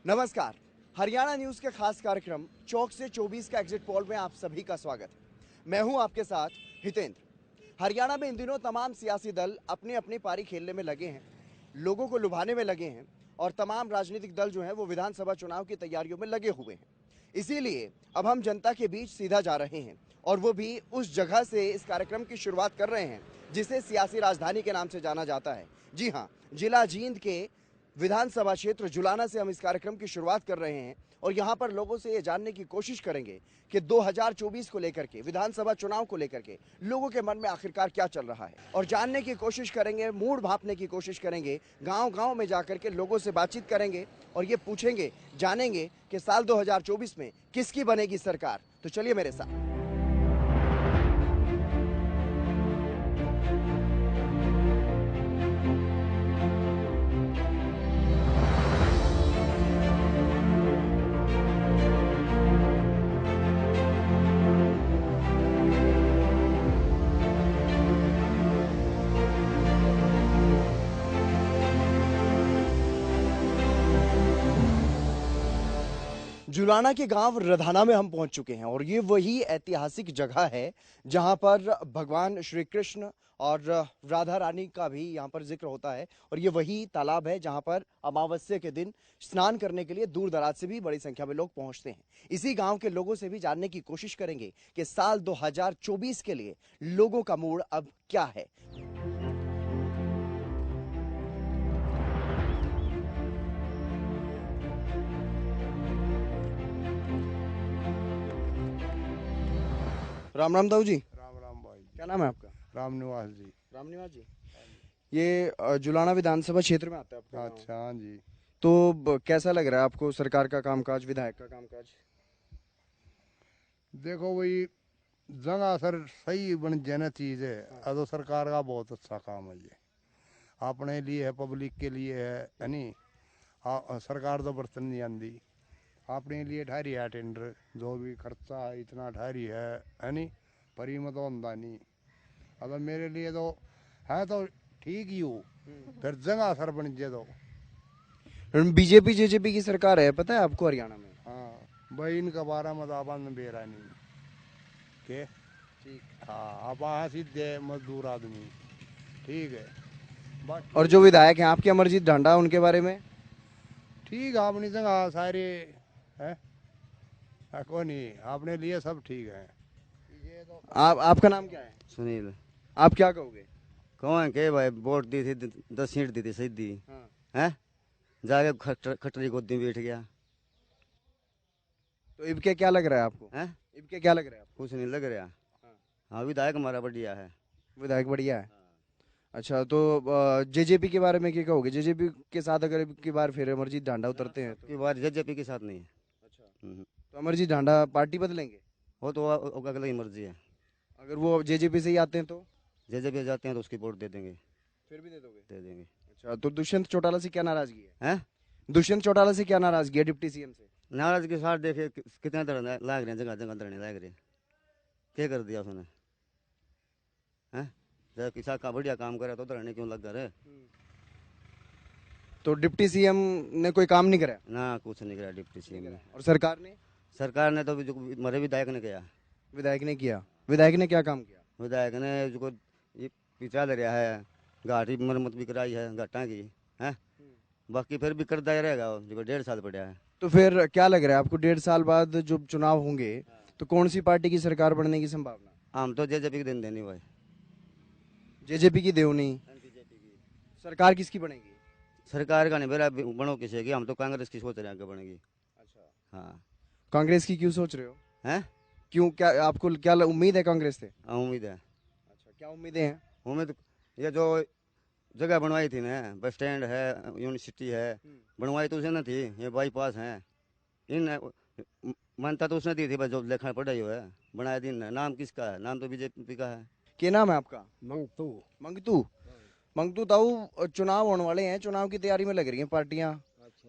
नमस्कार। हरियाणा न्यूज के खास कार्यक्रम चौक से 24 का एग्जिट पोल में आप सभी का स्वागत है। मैं हूं आपके साथ हितेंद्र। हरियाणा में इन दिनों तमाम सियासी दल अपनी अपनी पारी खेलने में लगे हैं, लोगों को लुभाने में लगे हैं और तमाम राजनीतिक दल जो हैं वो विधानसभा चुनाव की तैयारियों में लगे हुए हैं। इसीलिए अब हम जनता के बीच सीधा जा रहे हैं और वो भी उस जगह से इस कार्यक्रम की शुरुआत कर रहे हैं जिसे सियासी राजधानी के नाम से जाना जाता है। जी हाँ, जिला जींद के विधानसभा क्षेत्र जुलाना से हम इस कार्यक्रम की शुरुआत कर रहे हैं और यहां पर लोगों से ये जानने की कोशिश करेंगे कि 2024 को लेकर के, विधानसभा चुनाव को लेकर के लोगों के मन में आखिरकार क्या चल रहा है और जानने की कोशिश करेंगे, मूड भांपने की कोशिश करेंगे, गांव-गांव में जाकर के लोगों से बातचीत करेंगे और ये पूछेंगे, जानेंगे कि साल 2024 में किसकी बनेगी सरकार। तो चलिए मेरे साथ। जुलाना के गांव रधाना में हम पहुंच चुके हैं और ये वही ऐतिहासिक जगह है जहां पर भगवान श्री कृष्ण और राधा रानी का भी यहां पर जिक्र होता है और ये वही तालाब है जहां पर अमावस्या के दिन स्नान करने के लिए दूर दराज से भी बड़ी संख्या में लोग पहुंचते हैं। इसी गांव के लोगों से भी जानने की कोशिश करेंगे कि साल 2024 के लिए लोगों का मूड अब क्या है। राम राम दाऊ जी। राम राम भाई। क्या नाम है आपका? राम निवास जी। राम निवास जी। ये जुलाना विधानसभा क्षेत्र में आता है आपका गाँव। अच्छा हाँ जी। तो कैसा लग रहा है आपको सरकार का कामकाज, विधायक का कामकाज? देखो भाई, जगह सर सही बन जाना चीज है। तो सरकार का बहुत अच्छा काम है ये, अपने लिए है, पब्लिक के लिए है नहीं। सरकार तो बर्तन नहीं आती, अपने लिए ठहरी है टेंडर, जो भी खर्चा है इतना ठहरी है नहीं। परी में तो होता नहीं। अब मेरे लिए तो है तो ठीक ही हो, फिर जगह सर बन जाए तो। बीजेपी जेजेपी की सरकार है, पता है आपको हरियाणा में? हाँ भाई, इनका बारह मत आपन बेरा नहीं के। ठीक। हाँ, आप आए सीधे मजदूर आदमी, ठीक है। और बाकी जो विधायक हैं आपके अमरजीत ढांडा, उनके बारे में? ठीक है, अपनी जगह सारे है, को नहीं अपने लिए सब ठीक है। ये तो आपका नाम क्या है? सुनील। आप क्या कहोगे? कौन के भाई, वोट दी थी, 10 सीट दी थी सीधी हाँ। है, जाके खटरी गोदी में बैठ गया तो इनके क्या लग रहा है आपको? है। इनके क्या लग रहा है आपको? कुछ नहीं लग रहा। हाँ। हाँ, विधायक हमारा बढ़िया है। विधायक बढ़िया है। अच्छा, तो जेजेपी के बारे में क्या कहोगे? जेजेपी के साथ अगर की बार फिर अमरजीत ढांडा उतरते हैं की तो? बार जेजेपी के साथ नहीं है। अच्छा, हम्म। तो अमरजीत ढांडा पार्टी बदलेंगे? वो तो अगला ही मर्जी है। अगर वो जेजेपी से ही आते हैं तो? जेजेपी जाते हैं तो उसकी वोट दे देंगे। फिर भी दे दोगे? दे देंगे। अच्छा, तो दुष्यंत चौटाला से क्या नाराजगी है? हैं? दुष्यंत चौटाला से क्या नाराजगी है डिप्टी सीएम से? नाराज के साथ देखे कितने धरने लाग रहे हैं, जगह जगह धरने लाग रहे हैं। क्या कर दिया उसने? हैं? जब किसान का बढ़िया काम करे तो धरने क्यों लग रहे? तो डिप्टी सीएम ने कोई काम नहीं कराया ना, कुछ नहीं करा डिप्टी सीएम ने। और सरकार ने? सरकार ने तो जो मरे विधायक ने किया। विधायक ने किया? विधायक ने क्या काम किया? विधायक ने जो ये पिछा ले रहा है, घाटी मरम्मत भी कराई है घाटा की है। बाकी फिर भी करता ही रहेगा वो, जो 1.5 साल पड़ा है। तो फिर क्या लग रहा है आपको, 1.5 साल बाद जो चुनाव होंगे तो कौन सी पार्टी की सरकार बनने की संभावना? हम तो जेजेपी के दिन देनी भाई। जेजेपी की देवनी सरकार किसकी बनेगी? सरकार का नहीं बेरा बनो किसी की, हम तो कांग्रेस की सोच रहे हैं आगे बनेगी। अच्छा, हाँ। कांग्रेस की क्यों सोच रहे हो? हैं? क्यों, क्या आपको क्या उम्मीद है कांग्रेस से? हाँ, उम्मीद है। अच्छा, क्या उम्मीदें हैं? उम्मीद ये जो जगह बनवाई थी ना, बस स्टैंड है, यूनिवर्सिटी है, बनवाई तो उसे न थी। ये बाईपास है, इन मानता तो उसने दी थी, बस जो लेखा पढ़ाई हो है बनाया दिन। नाम किसका है? नाम तो बीजेपी का है। क्या नाम है आपका? मंगतू। मंगतू। मंगतू ताऊ, चुनाव होने वाले हैं, चुनाव की तैयारी में लग रही हैं पार्टियां।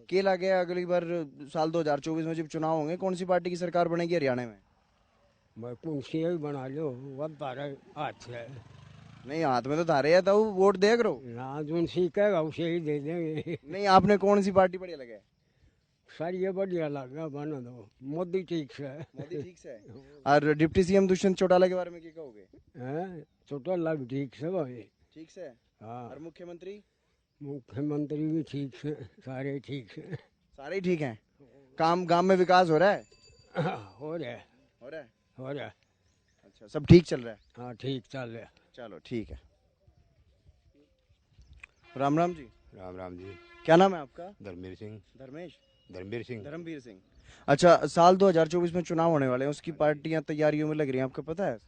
के लगे अगली बार साल 2024 में जब चुनाव होंगे कौन सी पार्टी की सरकार बनेगी हरियाणा में? मैं कुंसी ही बना लो, वह तारे हाथ है नहीं, हाथ में तो धारे है ताऊ, वोट देख रो। ना, जो सीखेगा उसे ही दे देंगे। नहीं, आपने कौन सी पार्टी बढ़िया लगे? सर ये बढ़िया लगा बना दो मोदी ठीक से मोदी ठीक से है। और डिप्टी सीएम दुष्यंत चौटाला के बारे में क्या कहोगे? हैं चौटाला भी ठीक से भाई। ठीक से है। हाँ और मुख्यमंत्री? मुख्यमंत्री भी ठीक से सारे ठीक से सारे ही ठीक हैं। काम गांव में विकास हो रहा है? हो रहा है हो रहा है। हो रहा है। अच्छा, सब ठीक चल रहा है। हाँ ठीक चल रहा है। चलो ठीक है। राम राम जी। राम राम जी। क्या नाम है आपका? धर्मवीर सिंह। धर्मेश? धर्मवीर सिंह। धर्मवीर सिंह। अच्छा, साल 2024 में चुनाव होने वाले हैं, उसकी पार्टियां तैयारियों में लग रही हैं, आपको पता है?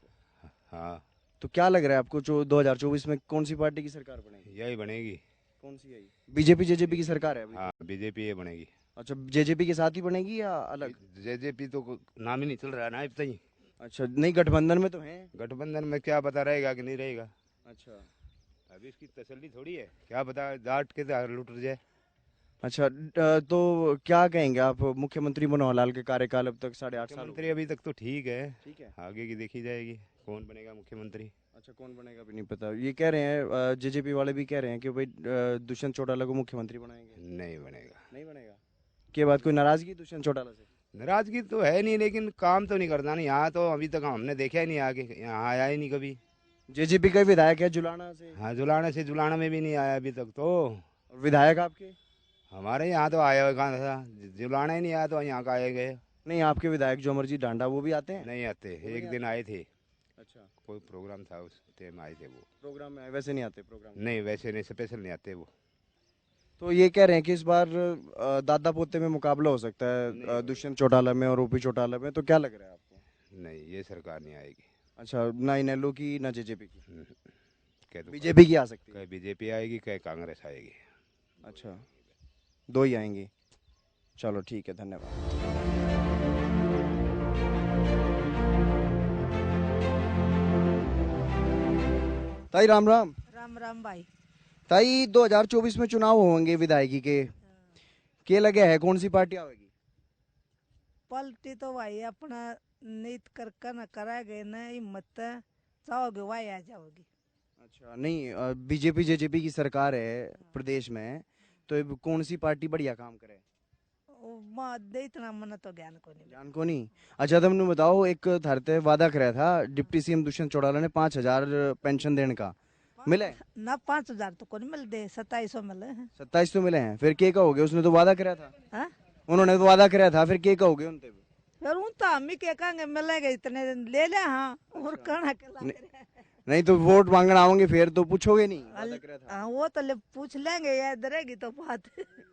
हाँ, तो क्या लग रहा है आपको, जो 2024 में कौन सी पार्टी की सरकार बनेगी? यही बनेगी। कौन सी है? बीजेपी जेजेपी की सरकार है अभी? हाँ, बीजेपी ये बनेगी। अच्छा, जेजेपी के साथ ही बनेगी या अलग? जेजेपी तो नाम ही नहीं चल रहा ना अब तक। अच्छा, नहीं गठबंधन में तो हैं। गठबंधन में क्या पता रहेगा कि नहीं रहेगा। अच्छा अभी इसकी तसल्ली थोड़ी है, क्या पता डांट के तो लुट जाए। अच्छा, तो क्या कहेंगे आप मुख्यमंत्री मनोहर लाल के कार्यकाल अब तक 8.5 साल हो मुख्यमंत्री अभी तक तो ठीक है, गए। ठीक है। आगे की देखी जाएगी कौन बनेगा मुख्यमंत्री। अच्छा, कौन बनेगा भी नहीं पता। ये कह रहे हैं जेजेपी वाले भी कह रहे हैं कि भाई दुष्यंत चौटाला को मुख्यमंत्री बनाएंगे। नहीं बनेगा। नहीं बनेगा। के बाद कोई नाराजगी दुष्यंत चौटाला से? नाराजगी तो है नहीं, लेकिन काम तो नहीं करता ना। यहाँ तो अभी तक हमने देखा ही नहीं, आगे यहाँ आया ही नहीं कभी। जेजेपी का विधायक है जुलाना से। हाँ, जुलाना में भी नहीं आया अभी तक तो। और विधायक आपके? हमारे यहाँ तो आया हुआ कहाँ था, जुलाना ही नहीं आया तो यहाँ का आए गए। नहीं, आपके विधायक जो अमरजीत डांडा वो भी आते हैं? नहीं आते, एक दिन आए थे, अच्छा, कोई प्रोग्राम था उस टाइम आए थे वो। प्रोग्राम में आए, वैसे नहीं आते प्रोग्राम में। नहीं, वैसे नहीं, स्पेशल नहीं आते वो। तो ये कह रहे हैं कि इस बार दादा पोते में मुकाबला हो सकता है दुष्यंत चौटाला में और ओपी चौटाला में, तो क्या लग रहा है आपको? नहीं, ये सरकार नहीं आएगी। अच्छा, ना इनेलो की ना जेजेपी की? कह तो बीजेपी की आ सकती है। कहीं बीजेपी आएगी, कहीं कांग्रेस आएगी। अच्छा, दो ही आएंगी। चलो ठीक है, धन्यवाद। ताई राम राम। राम राम भाई। ताई 2024 में चुनाव होंगे विधायकी के लगे है, कौन सी पार्टी आएगी? पलटी तो भाई अपना नीत कर न कराएगे न हिम्मत चाहोगे वही आ जाओगी। अच्छा, नहीं बीजेपी जेजेपी की सरकार है प्रदेश में, तो अब कौन सी पार्टी बढ़िया काम करे? दे इतना मन तो ज्ञान को नहीं। जान को नहीं। अच्छा, तुमने बताओ, एक थारते वादा कराया था डिप्टी सीएम दुष्यंत चौटाला ने 5,000 पेंशन देने का, मिले? ना 5,000 तो को नहीं मिल दे 2700 मिले हैं। 27 तो मिले हैं, फिर के कहोगे? उसने तो वादा कराया था। हाँ? उन्होंने तो वादा कराया था, फिर के कहोगे उनते? फिर उन तो हम ही के कहेंगे मिलेगा इतने ले ले। हाँ और कहना के नहीं तो वोट मांगना आओगे फिर तो पूछोगे नहीं वादा कराया था। हाँ वो तो ले पूछ लेंगे, याद रहेगी तो बात।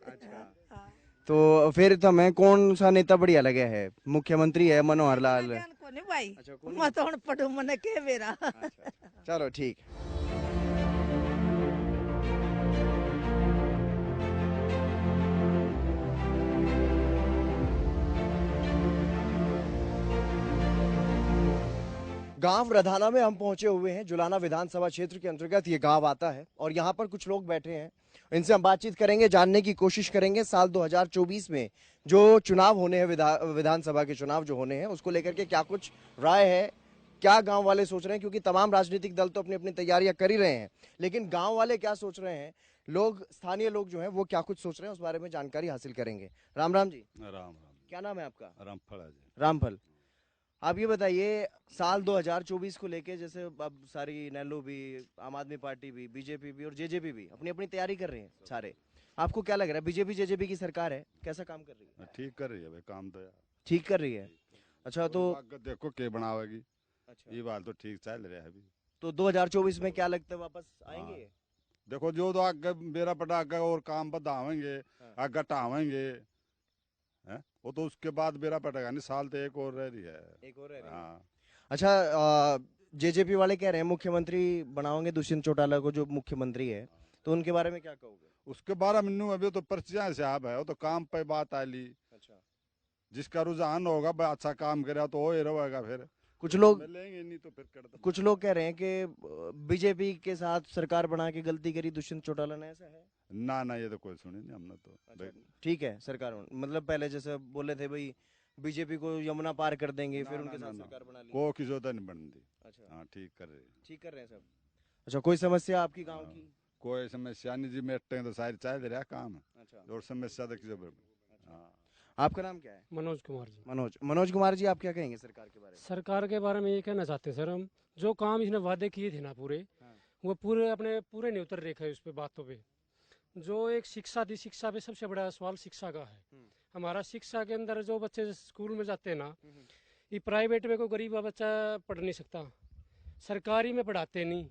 अच्छा, तो फिर तुम्हें कौन सा नेता बढ़िया लगे है? मुख्यमंत्री है मनोहर लाल? ज्ञान को नहीं भाई। अच्छा, कौन? मैं तो पढ़ू मैंने के मेरा। अच्छा, चलो ठीक है। गांव रधाना में हम पहुंचे हुए हैं। जुलाना विधानसभा क्षेत्र के अंतर्गत ये गांव आता है और यहाँ पर कुछ लोग बैठे हैं, इनसे हम बातचीत करेंगे, जानने की कोशिश करेंगे साल 2024 में जो चुनाव होने हैं, विधानसभा के चुनाव जो होने हैं, उसको लेकर के क्या कुछ राय है, क्या गांव वाले सोच रहे हैं, क्योंकि तमाम राजनीतिक दल तो अपनी अपनी तैयारियां कर ही रहे हैं, लेकिन गांव वाले क्या सोच रहे हैं, लोग स्थानीय लोग जो हैं वो क्या कुछ सोच रहे हैं, उस बारे में जानकारी हासिल करेंगे। राम राम जी। राम राम। क्या नाम है आपका? रामफल है जी। रामफल। आप ये बताइए, साल 2024 को लेके जैसे अब सारी इनेलो भी, आम आदमी पार्टी भी, बीजेपी भी और जेजेपी भी अपनी अपनी तैयारी कर रहे हैं सारे, आपको क्या लग रहा है? बीजेपी जेजेपी की सरकार है, कैसा काम कर रही है? ठीक कर रही है भाई काम तो यार। ठीक कर रही है। अच्छा, तो आगे देखो के बनावेगी। अच्छा, ये बात तो ठीक चल रहा है अभी। तो 2024 में क्या लगता है वापस आएंगे? हाँ। देखो जो तो आगे मेरा पटा आगे और काम बढ़ावेंगे, हाँ। आगे टावेंगे, हैं वो तो उसके बाद मेरा पटेगा नहीं, साल तो एक और रह रही है। एक और रह रही है। हाँ। अच्छा, जेजेपी वाले कह रहे हैं मुख्यमंत्री बनाओगे दुष्यंत चौटाला को, जो मुख्यमंत्री है, तो उनके बारे में क्या कहोगे? उसके बारे में नू अभी तो पर्चियां साहब है, वो तो काम पे बात आली। अच्छा, जिसका रुझान होगा भाई अच्छा काम करे तो वो ही रहेगा फिर। कुछ लोग मिलेंगे नहीं तो फिर कर कुछ लोग कह रहे हैं कि बीजेपी के साथ सरकार बना के गलती करी दुष्यंत चौटाला ने, ऐसा है? ना ये तो कोई सुनी नहीं हमने तो। अच्छा, ठीक है सरकार मतलब पहले जैसे बोले थे भाई बीजेपी को यमुना पार कर देंगे, फिर उनके साथ सरकार बना ली। को की जोता नहीं बनती। अच्छा, हाँ ठीक कर रहे हैं। ठीक कर रहे हैं सब। अच्छा, कोई समस्या आपकी गांव की? कोई समस्या नहीं जी, मेटे तो सारी चाह रहा काम। अच्छा, और समस्या तो किसी हाँ। आपका नाम क्या है? मनोज कुमार जी। मनोज कुमार जी, आप क्या कहेंगे सरकार के बारे में? सरकार के बारे में ये कहना चाहते हैं सर, हम जो काम इसने वादे किए थे ना पूरे, हाँ। वो पूरे नहीं उतर रखे उस पे बातों पे। जो एक शिक्षा थी, शिक्षा पे सबसे बड़ा सवाल शिक्षा का है। हमारा शिक्षा के अंदर जो बच्चे स्कूल में जाते हैं ना, ये प्राइवेट में कोई गरीब बच्चा पढ़ नहीं सकता, सरकारी में पढ़ाते नहीं।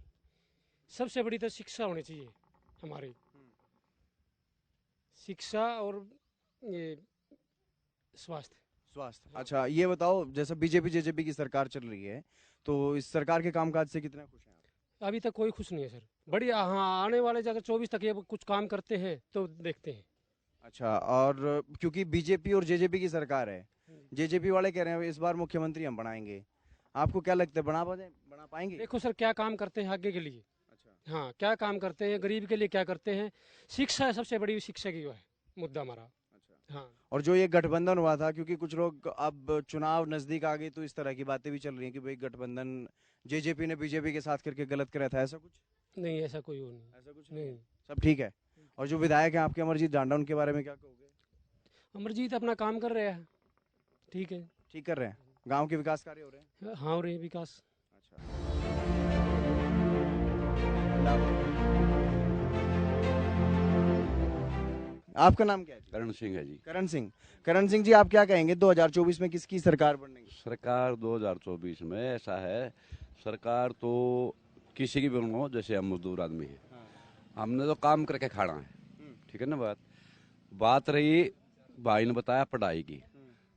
सबसे बड़ी तो शिक्षा होनी चाहिए हमारी, शिक्षा और ये स्वास्थ्य। अच्छा, ये बताओ, जैसे बीजेपी जेजेपी की सरकार चल रही है, तो इस सरकार के कामकाज से कितना खुश हैं आप? अभी तक कोई खुश नहीं है सर। बढ़िया, हाँ, आने वाले जगह 24 तक ये कुछ काम करते हैं तो देखते हैं। अच्छा, और क्योंकि बीजेपी और जेजेपी की सरकार है, जेजेपी वाले कह रहे हैं इस बार मुख्यमंत्री हम बनाएंगे, आपको क्या लगता है बना पाएंगे? देखो सर, क्या काम करते हैं आगे के लिए। अच्छा। हाँ, क्या काम करते हैं, गरीब के लिए क्या करते हैं। शिक्षा है सबसे बड़ी, शिक्षा की वो है मुद्दा हमारा। हाँ, और जो ये गठबंधन हुआ था, क्योंकि कुछ लोग अब चुनाव नजदीक आ गए तो इस तरह की बातें भी चल रही हैं कि भाई गठबंधन जेजेपी ने बीजेपी के साथ करके गलत करा था, ऐसा कुछ? नहीं, ऐसा कोई वो नहीं। ऐसा कुछ नहीं, सब ठीक है। और जो विधायक हैं आपके अमरजीत जांडा, उनके बारे में क्या कहोगे? अमरजीत अपना काम कर रहे हैं, ठीक है। ठीक कर रहे हैं, गांव के विकास कार्य हो रहे हैं। हाँ, हो रही है विकास। आपका नाम क्या है? करण सिंह है जी। करण सिंह जी, आप क्या कहेंगे 2024 में किसकी सरकार बनने? सरकार 2024 में ऐसा है, सरकार तो किसी की भी बनो, जैसे हम मजदूर आदमी हैं, हमने तो काम करके खाना है, ठीक है ना। बात रही, भाई ने बताया पढ़ाई की,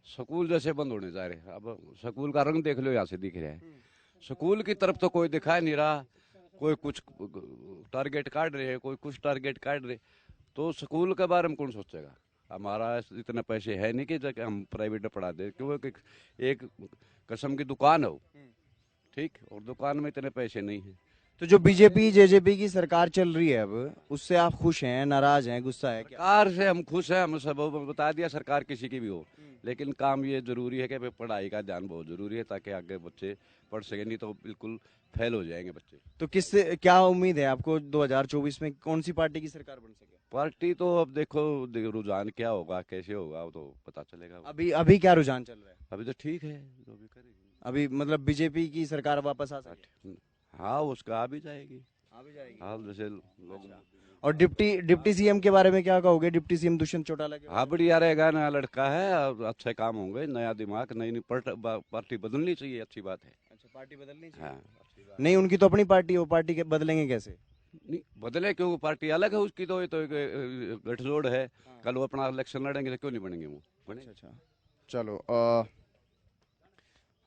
स्कूल जैसे बंद होने जा रहे हैं। अब स्कूल का रंग देख लो, यहाँ से दिख रहा है, स्कूल की तरफ तो कोई दिखाई नहीं रहा। कोई कुछ टारगेट काट रहे हैं, कोई कुछ टारगेट काट रहे, तो स्कूल के बारे में कौन सोचेगा? हमारा इतने पैसे है नहीं कि जाके हम प्राइवेट में पढ़ा दे, क्योंकि एक कसम की दुकान है वो, ठीक, और दुकान में इतने पैसे नहीं है। तो जो बीजेपी जेजेपी की सरकार चल रही है अब, उससे आप खुश हैं, नाराज हैं, गुस्सा है क्या? सरकार से हम खुश हैं, हम सब बता दिया, सरकार किसी की भी हो, लेकिन काम ये जरूरी है कि भाई पढ़ाई का ध्यान बहुत जरूरी है, ताकि आगे बच्चे पढ़ सके, नहीं तो बिल्कुल फेल हो जाएंगे बच्चे। तो किससे क्या उम्मीद है आपको 2024 में, कौन सी पार्टी की सरकार बन सके? पार्टी तो अब देखो रुझान क्या होगा, कैसे होगा, वो तो पता चलेगा। अभी क्या रुझान चल रहा है? अभी तो ठीक है, जो भी करेगी। अभी मतलब बीजेपी की सरकार वापस आ सकती है? हाँ, उसका आ भी जाएगी। हाँ, जैसे लोग। और डिप्टी सीएम के बारे में क्या कहोगे? डिप्टी सीएम दुष्यंत चौटाला के? हाँ, बढ़िया रहेगा, नया लड़का है, अच्छे काम होंगे, नया दिमाग, नई पार्टी बदलनी चाहिए, अच्छी बात है। अच्छा, पार्टी बदलनी चाहिए। हाँ, नहीं, उनकी तो अपनी पार्टी हो, पार्टी के बदलेंगे कैसे? नहीं बदले, क्योंकि पार्टी अलग है उसकी, तो ये तो गठजोड़ है। कल वो अपना इलेक्शन लड़ेंगे तो क्यों नहीं बनेंगे वो? अच्छा, चलो,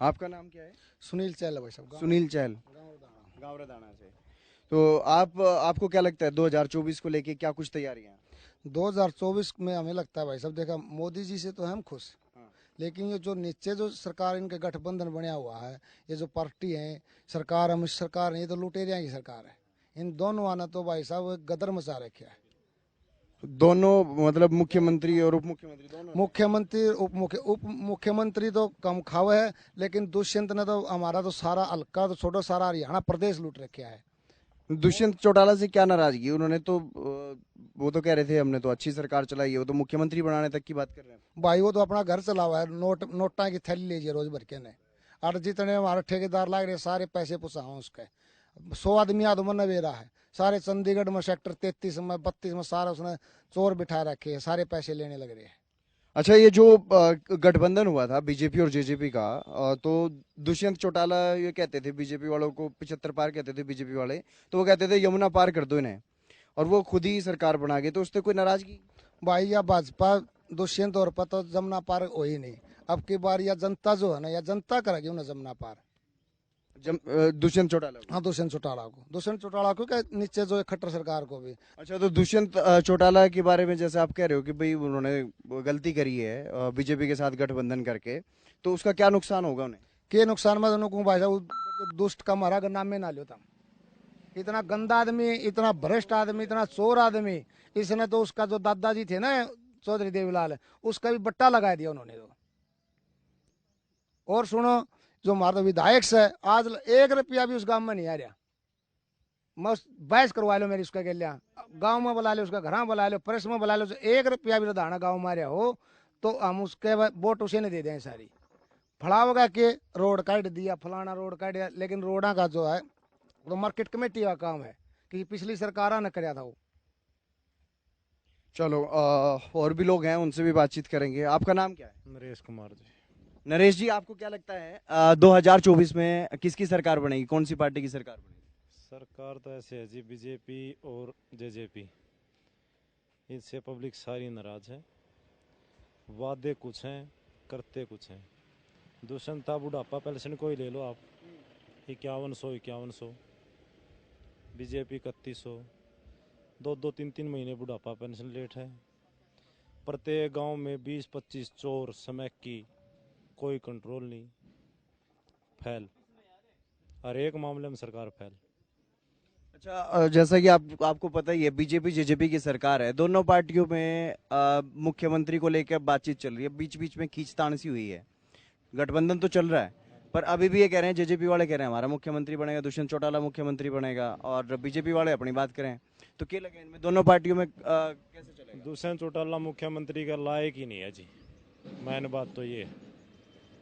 आपका नाम क्या है? सुनील चहल है भाई साहब। सुनील चहल, गाँव रदाना से। तो आपको क्या लगता है 2024 को लेके क्या कुछ तैयारियां? 2024 में हमें लगता है भाई साहब, देखा मोदी जी से तो हम खुश, लेकिन ये जो नीचे जो सरकार इनके गठबंधन बना हुआ है, ये जो पार्टी है सरकार, हम सरकार है, ये तो लुटेरिया की सरकार है। इन दोनों आना तो भाई साहब गदर मचा रखे है। दोनों मतलब मुख्यमंत्री और उप मुख्यमंत्री दोनों? मुख्यमंत्री उप मुख्यमंत्री तो कम खावे है, लेकिन दुष्यंत ने तो हमारा तो सारा हल्का तो छोड़ो, सारा हरियाणा प्रदेश लूट रखे है। दुष्यंत चौटाला से क्या नाराजगी? उन्होंने तो वो तो कह रहे थे हमने तो अच्छी सरकार चलाई है, वो तो मुख्यमंत्री बनाने तक की बात कर रहे हैं। भाई वो तो अपना घर चला हुआ है, नोटा की थैली लीजिए रोज भर के ने, और जितने हमारे ठेकेदार लाग रहे सारे पैसे पुसा उसके। 100 आदमी आदमी नवेरा है, सारे चंडीगढ़ में सेक्टर 33 में 32 में सारा उसने चोर बिठा रखे हैं, सारे पैसे लेने लग रहे हैं। अच्छा, ये जो गठबंधन हुआ था बीजेपी और जेजेपी का, तो दुष्यंत चौटाला ये कहते थे बीजेपी वालों को 75 पार कहते थे बीजेपी वाले, तो वो कहते थे यमुना पार कर दो इन्हें, और वो खुद ही सरकार बना गए, तो उससे कोई नाराजगी? भाई या भाजपा दुष्यंत और पता जमुना पार हो ही नहीं, अब की बार या जनता जो है ना, या जनता करेगी उन्हें जमुना पार। दुष्यंत चौटाला? हाँ, दुष्यंत चौटाला को क्या नीचे जो खट्टर सरकार को भी। अच्छा, तो दुष्यंत चौटाला के बारे में जैसे आप कह रहे हो कि भाई उन्होंने गलती करी है बीजेपी के साथ गठबंधन करके, तो उसका क्या नुकसान होगा उन्हें? के नुकसान में उनको भाई साहब दुष्ट का मारा नाम में ना लो था। इतना गंदा आदमी, इतना भ्रष्ट आदमी, इतना चोर आदमी, इसने तो उसका जो दादाजी थे ना चौधरी देवीलाल, उसका भी बट्टा लगा दिया उन्होंने तो। और सुनो, जो हमारा विधायक से आज 1 रुपया भी उस गांव में नहीं आ रहा। मस्त बहस करवा लो मेरी उसका, कह लिया गाँव में बुला लो, उसका घर बुला लो, प्रेस में बुला लो, 1 रुपया भी लदाना गाँव में आ रहा हो तो हम उसके वोट उसे नहीं दे दें सारी। फड़ावगा के रोड काट दिया, फलाना रोड काट दिया, लेकिन रोडा का जो है तो मार्केट कमेटी का काम है कि पिछली सरकार ने कराया था वो। चलो और भी लोग हैं, उनसे भी बातचीत करेंगे। आपका नाम क्या है? नरेश कुमार जी। नरेश जी, आपको क्या लगता है 2024 में किसकी सरकार बनेगी, कौन सी पार्टी की सरकार बनेगी? सरकार तो ऐसे है जी, बीजेपी और जेजेपी, इससे पब्लिक सारी नाराज है। वादे कुछ हैं, करते कुछ हैं। दुष्यंता बुढ़ापा पेंशन को ही ले लो आप, 5100, बीजेपी 3100, 2-3 महीने बुढ़ापा पेंशन लेट है। प्रत्येक गांव में 20-25 चोर स्मैक की, कोई कंट्रोल नहीं, फैल, हर एक मामले में सरकार फैल। अच्छा, जैसा कि आपको पता ही है बीजेपी जेजेपी की सरकार है, दोनों पार्टियों में मुख्यमंत्री को लेकर बातचीत चल रही है, बीच बीच में खींचतान सी हुई है, गठबंधन तो चल रहा है, पर अभी भी ये कह रहे हैं, जेजेपी वाले कह रहे हैं हमारा मुख्यमंत्री बनेगा, दुष्यंत चौटाला मुख्यमंत्री बनेगा, और बीजेपी वाले अपनी बात करें। तो क्या लगे इनमें दोनों पार्टियों में कैसे चलेगा? दुष्यंत चौटाला मुख्यमंत्री का लायक ही नहीं है जी, मैंने बात तो ये,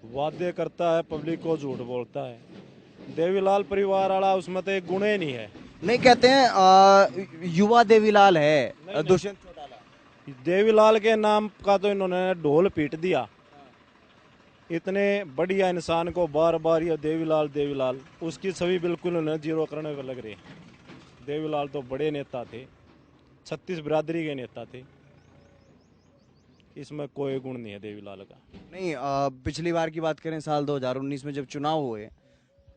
वादे करता है, पब्लिक को झूठ बोलता है। देवीलाल परिवार वाला, उसमें तो एक गुण ही नहीं है। नहीं कहते हैं युवा देवीलाल है दुष्यंत चौटाला। देवीलाल के नाम का तो इन्होंने ढोल पीट दिया। इतने बढ़िया इंसान को बार बार ये देवीलाल, उसकी छवि बिल्कुल उन्हें जीरो करने पर लग रही है। देवीलाल तो बड़े नेता थे, 36 बिरादरी के नेता थे, इसमें कोई गुण नहीं है देवीलाल का। नहीं, पिछली बार की बात करें, साल 2019 में जब चुनाव हुए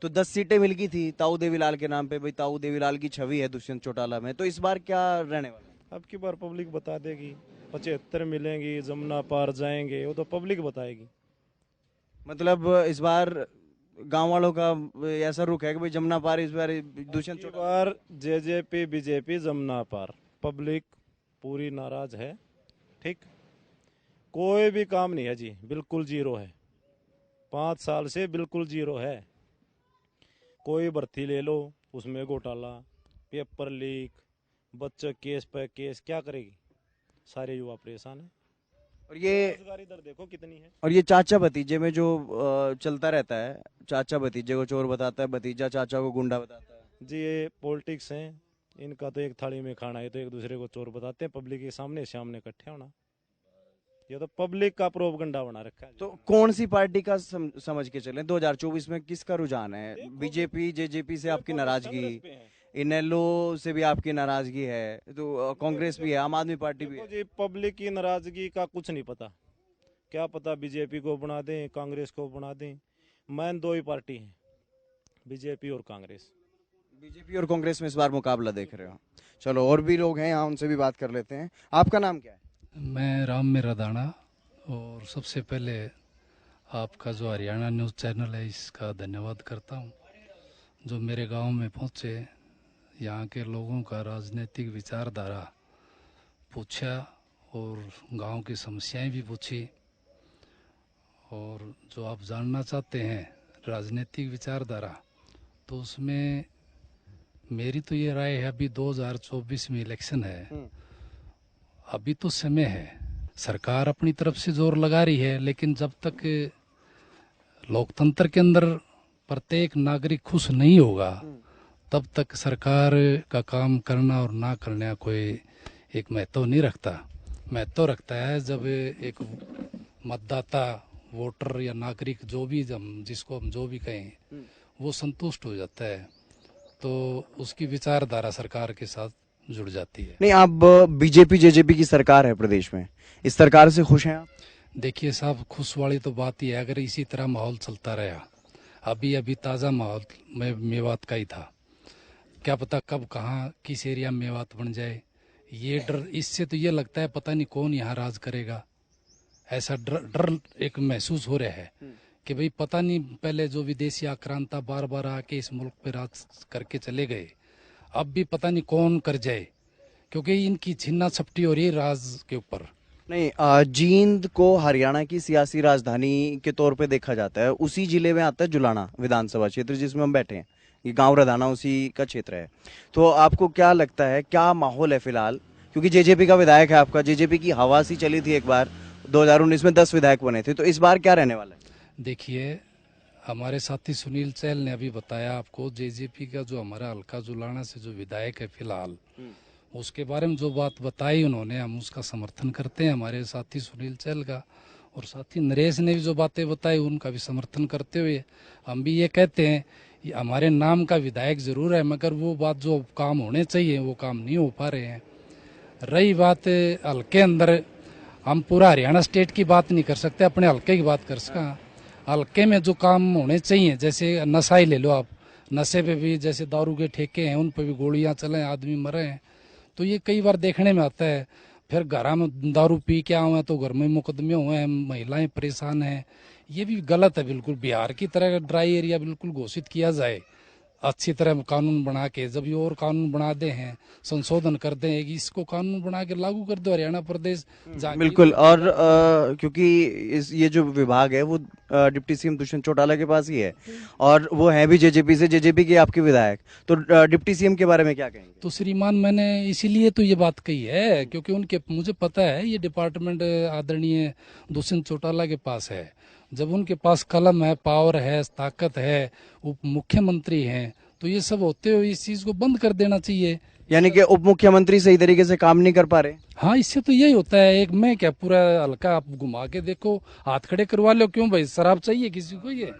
तो 10 सीटें मिल गई थी ताऊ देवीलाल के नाम पे, भाई ताऊ देवीलाल की छवि है दुष्यंत चौटाला में, तो इस बार क्या रहने वाला है? अब की बार पब्लिक बता देगी, 75 मिलेंगी, जमुना पार जाएंगे, वो तो पब्लिक बताएगी। मतलब इस बार गांव वालों का ऐसा रुख है कि भाई जमुना पार इस बार दुष्यंत चौटाला। बार जेजेपी बीजेपी जमुना पार, पब्लिक पूरी नाराज है। ठीक, कोई भी काम नहीं है जी, बिल्कुल जीरो है, 5 साल से बिल्कुल जीरो है। कोई भर्ती ले लो, उसमें घोटाला, पेपर लीक, बच्चे केस पे केस, क्या करेगी? सारे युवा परेशान है। और ये बेरोजगारी दर देखो कितनी है। और ये चाचा भतीजे में जो चलता रहता है, चाचा भतीजे को चोर बताता है, भतीजा चाचा को गुंडा बताता है जी, ये पॉलिटिक्स हैं, इनका तो एक थाली में खाना है, तो एक दूसरे को चोर बताते हैं, पब्लिक के सामने इकट्ठे होना, ये तो पब्लिक का प्रोपगंडा बना रखा है। तो कौन सी पार्टी का समझ के चलें 2024 में किसका रुझान है? बीजेपी जेजेपी से आपकी नाराजगी, इनेलो से भी आपकी नाराजगी है, तो कांग्रेस भी है, आम आदमी पार्टी भी है। जी, पब्लिक की नाराजगी का कुछ नहीं पता, क्या पता बीजेपी को बना दें, कांग्रेस को बना दें। मैन 2 ही पार्टी हैं, बीजेपी और कांग्रेस। बीजेपी और कांग्रेस में इस बार मुकाबला देख रहे हो। चलो और भी लोग हैं यहाँ, उनसे भी बात कर लेते हैं। आपका नाम क्या है? मैं राम मेरा दाना, और सबसे पहले आपका जो हरियाणा न्यूज़ चैनल है इसका धन्यवाद करता हूँ, जो मेरे गांव में पहुँचे, यहाँ के लोगों का राजनीतिक विचारधारा पूछा और गांव की समस्याएं भी पूछी, और जो आप जानना चाहते हैं राजनीतिक विचारधारा, तो उसमें मेरी तो ये राय है, अभी 2024 में इलेक्शन है, अभी तो समय है, सरकार अपनी तरफ से जोर लगा रही है, लेकिन जब तक लोकतंत्र के अंदर प्रत्येक नागरिक खुश नहीं होगा तब तक सरकार का काम करना और ना करना कोई एक महत्व नहीं रखता। महत्व रखता है जब एक मतदाता, वोटर या नागरिक, जो भी जिसको हम जो भी कहें, वो संतुष्ट हो जाता है, तो उसकी विचारधारा सरकार के साथ जुड़ जाती है। नहीं, आप बीजेपी जेजेपी की सरकार है प्रदेश में, इस सरकार से खुश हैं आप? देखिए साहब, खुश वाली तो बात ही है, अगर इसी तरह माहौल चलता रहा, अभी ताज़ा माहौल में मेवात का ही था, क्या पता कब कहाँ किस एरिया में मेवात बन जाए, ये डर, इससे तो ये लगता है पता नहीं कौन यहाँ राज करेगा, ऐसा डर एक महसूस हो रहा है कि भाई पता नहीं, पहले जो विदेशी आक्रांता बार बार आके इस मुल्क पे राज करके चले गए, अब भी पता नहीं कौन कर जाए, क्योंकि इनकी छिन्ना छपटी हो रही है राज के ऊपर। नहीं, जींद को हरियाणा की सियासी राजधानी के तौर पे देखा जाता है, उसी जिले में आता है जुलाना विधानसभा क्षेत्र जिसमें हम बैठे हैं, ये गांव रदाना उसी का क्षेत्र है। तो आपको क्या लगता है, क्या माहौल है फिलहाल? क्योंकि जेजेपी का विधायक है आपका, जेजेपी की हवा सी चली थी एक बार 2019 में 10 विधायक बने थे, तो इस बार क्या रहने वाला है? देखिए, हमारे साथी सुनील चहल ने अभी बताया आपको, जेजेपी का जो हमारा हल्का जुलाना से जो विधायक है फिलहाल, उसके बारे में जो बात बताई उन्होंने, हम उसका समर्थन करते हैं, हमारे साथी सुनील चहल का। और साथी नरेश ने भी जो बातें बताई उनका भी समर्थन करते हुए हम भी ये कहते हैं, ये हमारे नाम का विधायक जरूर है, मगर वो बात जो काम होने चाहिए वो काम नहीं हो पा रहे हैं। रही बात हल्के अंदर, हम पूरा हरियाणा स्टेट की बात नहीं कर सकते, अपने हल्के की बात कर सकते। हल्के में जो काम होने चाहिए, जैसे नशा ही ले लो आप, नशे पे भी जैसे दारू के ठेके हैं, उन पे भी गोलियां चले, आदमी मरे हैं, तो ये कई बार देखने में आता है। फिर घर में दारू पी के आए हैं तो घर में मुकदमे हुए हैं, महिलाएं परेशान हैं, ये भी गलत है बिल्कुल। बिहार की तरह ड्राई एरिया बिल्कुल घोषित किया जाए अच्छी तरह कानून बना के, जब ये और कानून बना दे हैं, संशोधन कर दें, इसको कानून बना के लागू कर दो हरियाणा प्रदेश। बिल्कुल। और क्योंकि ये जो विभाग है वो डिप्टी सीएम दुष्यंत चौटाला के पास ही है, और वो है भी जेजेपी से, जेजेपी के आपके विधायक, तो डिप्टी सीएम के बारे में क्या कहेंगे? तो श्रीमान, मैंने इसीलिए तो ये बात कही है क्योंकि उनके, मुझे पता है ये डिपार्टमेंट आदरणीय दुष्यंत चौटाला के पास है। जब उनके पास कलम है, पावर है, ताकत है, उप मुख्यमंत्री हैं, तो ये सब होते हुए इस चीज को बंद कर देना चाहिए। यानी कि उप मुख्यमंत्री सही तरीके से काम नहीं कर पा रहे? हाँ, इससे तो यही होता है। एक मैं क्या, पूरा हल्का आप घुमा के देखो, हाथ खड़े करवा लो, क्यों भाई शराब चाहिए किसी को? ये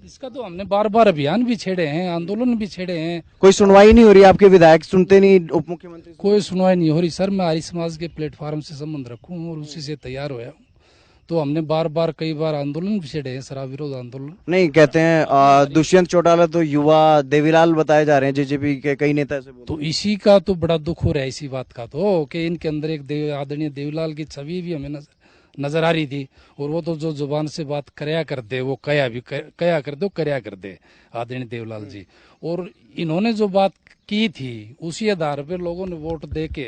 इसका तो हमने बार बार अभियान भी छेड़े हैं, आंदोलन भी छेड़े हैं, कोई सुनवाई नहीं हो रही, आपके विधायक सुनते नहीं, उप मुख्यमंत्री कोई सुनवाई नहीं हो रही। सर, मैं आर्य समाज के प्लेटफॉर्म से संबंध रखूं और उसी से तैयार होया हूं, तो हमने बार बार कई बार आंदोलन भी छेड़े हैं, शराब विरोध आंदोलन। नहीं, कहते हैं दुष्यंत चौटाला तो युवा देवीलाल बताए जा रहे हैं, जेजेपी के कई नेता से। तो इसी का तो बड़ा दुख हो रहा है, इसी बात का तो, कि इनके अंदर एक आदरणीय देवीलाल की छवि भी हमें नजर आ रही थी, और वो तो जो जुबान से बात करया कर दे, वो कया कर दे आदरणीय देवीलाल जी। और इन्होंने जो बात की थी उसी आधार पे लोगों ने वोट दे के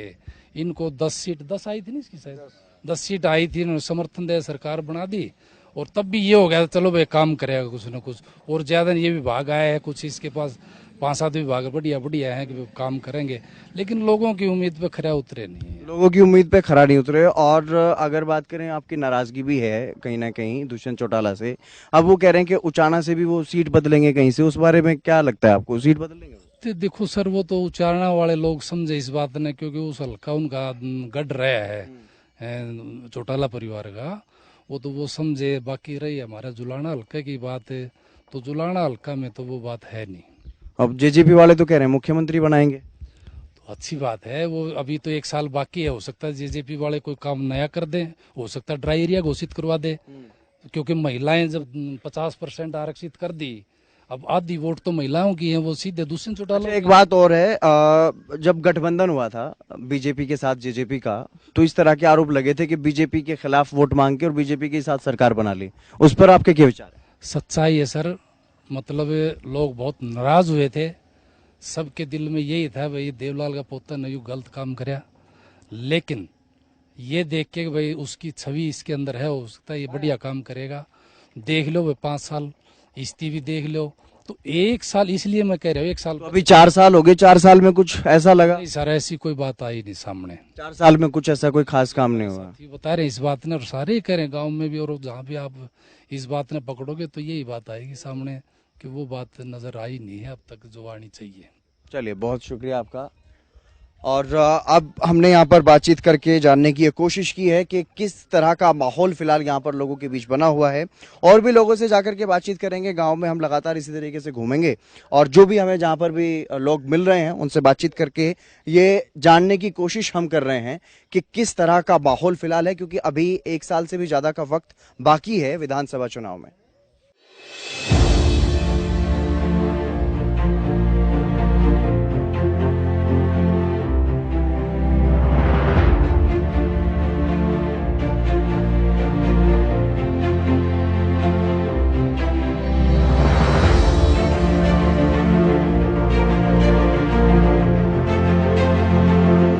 इनको 10 सीट, 10 आई थी ना इसकी, शायद 10 सीट आई थी, इन्होंने समर्थन दे, सरकार बना दी। और तब भी ये हो गया, चलो भाई काम करेगा कुछ न कुछ, और ज्यादा ये विभाग आया है कुछ, इसके पास 5-7 विभाग बढ़िया हैं कि काम करेंगे, लेकिन लोगों की उम्मीद पे खरा उतरे नहीं है। लोगों की उम्मीद पे खरा नहीं उतरे। और अगर बात करें, आपकी नाराजगी भी है कहीं ना कहीं दुष्यंत चौटाला से, अब वो कह रहे हैं कि उचाना से भी वो सीट बदलेंगे कहीं से, उस बारे में क्या लगता है आपको, सीट बदलेंगे? तो देखो सर, वो तो उचारना वाले लोग समझे इस बात ने, क्योंकि उस हल्का उनका गढ़ रहा है चौटाला परिवार का, वो समझे। बाकी रही हमारा जुलाना हल्के की बात है, तो जुलाना हल्का में तो वो बात है नहीं। अब जेजेपी वाले तो कह रहे हैं मुख्यमंत्री बनाएंगे, तो अच्छी बात है, वो अभी तो 1 साल बाकी है, हो सकता है जेजेपी वाले कोई काम नया कर दें, हो सकता है ड्राई एरिया घोषित करवा दे, क्योंकि महिलाएं जब 50% आरक्षित कर दी, अब आधी वोट तो महिलाओं की है, वो सीधे दुष्यंत चौटाला। एक बात और है, जब गठबंधन हुआ था बीजेपी के साथ जेजेपी का, तो इस तरह के आरोप लगे थे कि बीजेपी के खिलाफ वोट मांग के और बीजेपी के साथ सरकार बना ली, उस पर आपके क्या विचार है? सच्चाई है सर, मतलब लोग बहुत नाराज हुए थे, सबके दिल में यही था भाई देवलाल का पोता ने यू गलत काम कराया, लेकिन ये देख के भाई उसकी छवि इसके अंदर है, हो सकता है ये बढ़िया काम करेगा, देख लो भाई 5 साल इस्ती भी देख लो, तो 1 साल, इसलिए मैं कह रहा हूँ 1 साल। तो अभी 4 साल हो गए, 4 साल में कुछ ऐसा लगा? नहीं सर, ऐसी कोई बात आई नहीं सामने, 4 साल में कुछ ऐसा कोई खास काम नहीं हुआ। बता रहे इस बात ने, और सारे कह रहे हैं गाँव में भी, और जहाँ भी आप इस बात ने पकड़ोगे तो यही बात आएगी सामने, कि वो बात नजर आई नहीं है अब तक जो आनी चाहिए। चलिए, बहुत शुक्रिया आपका। और अब हमने यहाँ पर बातचीत करके जानने की कोशिश की है कि किस तरह का माहौल फिलहाल यहाँ पर लोगों के बीच बना हुआ है, और भी लोगों से जाकर के बातचीत करेंगे। गांव में हम लगातार इसी तरीके से घूमेंगे, और जो भी हमें जहाँ पर भी लोग मिल रहे हैं उनसे बातचीत करके ये जानने की कोशिश हम कर रहे हैं कि किस तरह का माहौल फिलहाल है, क्योंकि अभी 1 साल से भी ज़्यादा का वक्त बाकी है विधानसभा चुनाव में।